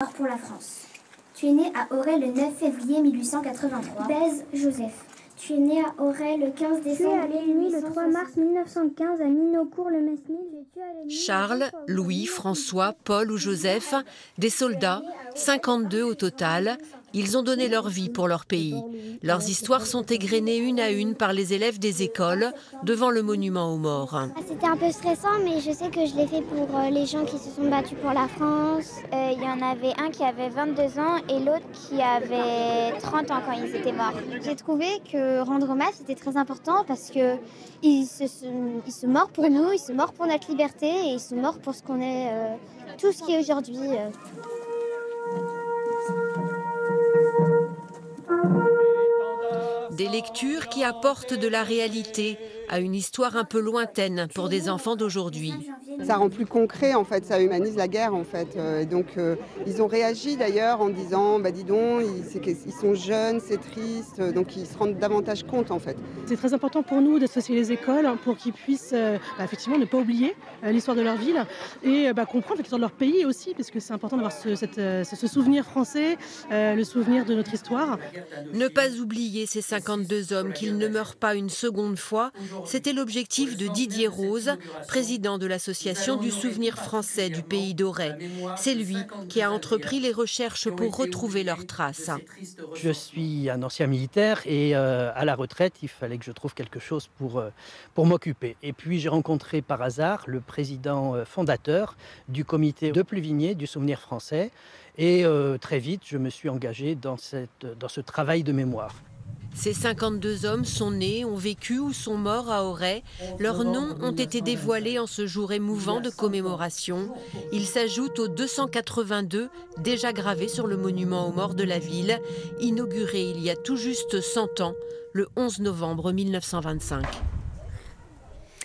Mort pour la France. Tu es né à Auray le 9 février 1883. Bèze Joseph. Tu es né à Auray le 15 décembre 1860. Le 3 mars 1915 à Minocourt-le-Mesnil. Charles, Louis, François, Paul ou Joseph, des soldats, 52 au total. Ils ont donné leur vie pour leur pays. Leurs histoires sont égrenées une à une par les élèves des écoles devant le monument aux morts. C'était un peu stressant, mais je sais que je l'ai fait pour les gens qui se sont battus pour la France. Il y en avait un qui avait 22 ans et l'autre qui avait 30 ans quand ils étaient morts. J'ai trouvé que rendre hommage, c'était très important parce qu'ils se morent pour nous, ils se morent pour notre liberté et ils se morent pour ce qu'on est, tout ce qui est aujourd'hui. Des lectures qui apportent de la réalité à une histoire un peu lointaine pour des enfants d'aujourd'hui. Ça rend plus concret, en fait, ça humanise la guerre, en fait. Ils ont réagi d'ailleurs en disant, dis donc, ils sont jeunes, c'est triste, donc ils se rendent davantage compte, en fait. C'est très important pour nous d'associer les écoles pour qu'ils puissent effectivement ne pas oublier l'histoire de leur ville et comprendre l'histoire de leur pays aussi, parce que c'est important d'avoir ce souvenir français, le souvenir de notre histoire. Ne pas oublier ces 52 hommes, qu'ils ne meurent pas une seconde fois, c'était l'objectif de Didier Rose, président de l'association du souvenir français du pays d'Auray. C'est lui qui a entrepris les recherches pour retrouver leurs traces. Je suis un ancien militaire et à la retraite, il fallait que je trouve quelque chose pour m'occuper. Et puis j'ai rencontré par hasard le président fondateur du comité de Pluvigné du souvenir français. Et très vite, je me suis engagé dans ce travail de mémoire. Ces 52 hommes sont nés, ont vécu ou sont morts à Auray. Leurs noms ont été dévoilés en ce jour émouvant de commémoration. Ils s'ajoutent aux 282 déjà gravés sur le monument aux morts de la ville, inauguré il y a tout juste 100 ans, le 11 novembre 1925.